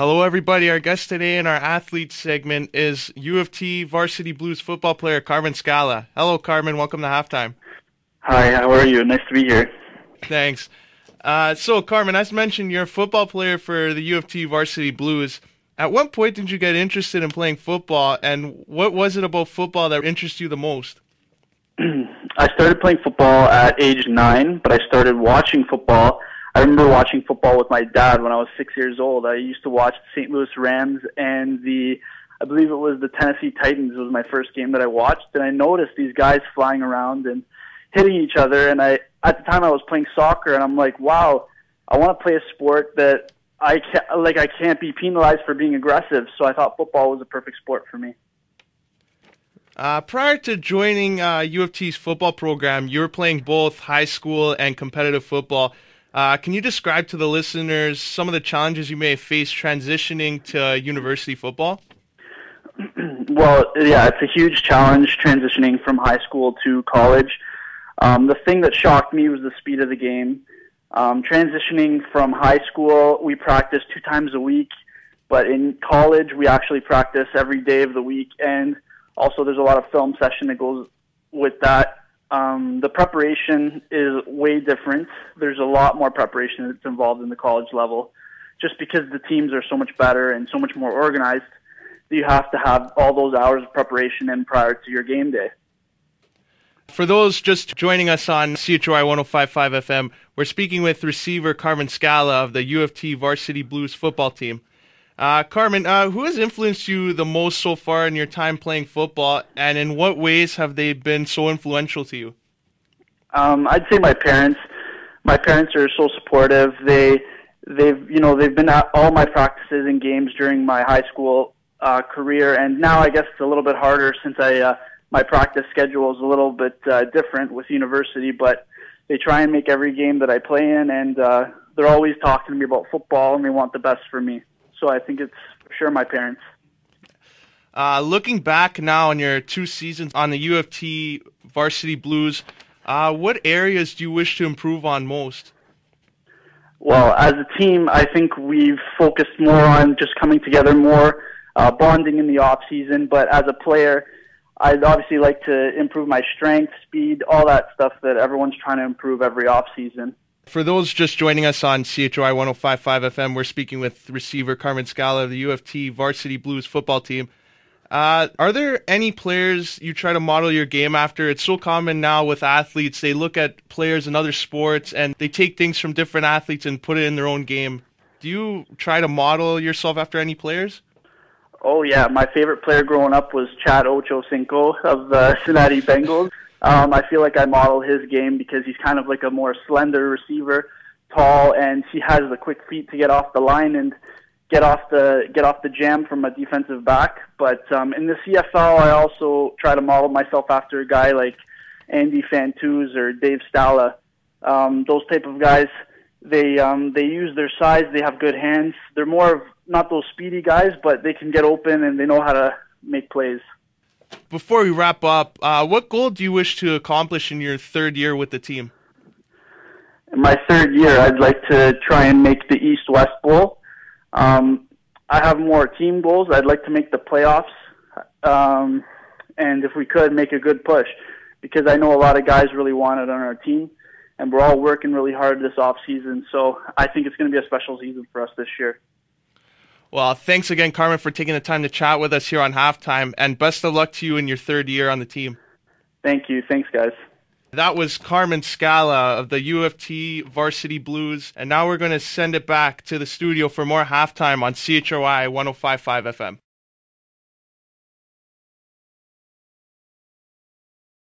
Hello, everybody. Our guest today in our athlete segment is U of T Varsity Blues football player Carmen Scala. Hello, Carmen. Welcome to Halftime. Hi, how are you? Nice to be here. Thanks. So, Carmen, as mentioned, you're a football player for the U of T Varsity Blues. At what point did you get interested in playing football, and what was it about football that interested you the most? I started playing football at age 9, but I started watching football. I remember watching football with my dad when I was 6 years old. I used to watch the St. Louis Rams and I believe it was the Tennessee Titans was my first game that I watched, and I noticed these guys flying around and hitting each other, and at the time I was playing soccer, and I'm like, wow, I want to play a sport that I can't be penalized for being aggressive, so I thought football was a perfect sport for me. Prior to joining U of T's football program, you were playing both high school and competitive football. Can you describe to the listeners some of the challenges you may have faced transitioning to university football? Well, yeah, it's a huge challenge transitioning from high school to college. The thing that shocked me was the speed of the game. Transitioning from high school, we practice 2 times a week, but in college, we actually practice every day of the week, and also there's a lot of film session that goes with that. The preparation is way different. There's a lot more preparation that's involved in the college level, just because the teams are so much better and so much more organized. You have to have all those hours of preparation in prior to your game day. For those just joining us on CHRY 105.5 FM, we're speaking with receiver Carmen Scala of the U of T Varsity Blues football team. Carmen, who has influenced you the most so far in your time playing football, and in what ways have they been so influential to you? I'd say my parents. My parents are so supportive. They've been at all my practices and games during my high school career, and now I guess it's a little bit harder since my practice schedule is a little bit different with university, but they try and make every game that I play in, and they're always talking to me about football, and they want the best for me. So I think it's for sure my parents. Looking back now on your 2 seasons on the U of T Varsity Blues, what areas do you wish to improve on most? Well, as a team, I think we've focused more on just coming together more, bonding in the off season. But as a player, I'd obviously like to improve my strength, speed, all that stuff that everyone's trying to improve every off season. For those just joining us on CHRY 105.5 FM, we're speaking with receiver Carmen Scala of the U of T Varsity Blues football team. Are there any players you try to model your game after? It's so common now with athletes. They look at players in other sports and they take things from different athletes and put it in their own game. Do you try to model yourself after any players? Oh, yeah. My favorite player growing up was Chad Ochocinco of the Cincinnati Bengals. I feel like I model his game because he's kind of like a more slender receiver, tall, and he has the quick feet to get off the line and get off the jam from a defensive back. But in the CFL, I also try to model myself after a guy like Andy Fantuz or Dave Stala. Those type of guys, they use their size. They have good hands. They're more of not those speedy guys, but they can get open and they know how to make plays. Before we wrap up, what goal do you wish to accomplish in your 3rd year with the team? In my 3rd year, I'd like to try and make the East-West Bowl. I have more team goals. I'd like to make the playoffs, and if we could, make a good push, because I know a lot of guys really want it on our team, and we're all working really hard this off-season, so I think it's going to be a special season for us this year. Well, thanks again, Carmen, for taking the time to chat with us here on Halftime, and best of luck to you in your 3rd year on the team. Thank you. Thanks, guys. That was Carmen Scala of the U of T Varsity Blues, and now we're going to send it back to the studio for more Halftime on CHRY 105.5 FM.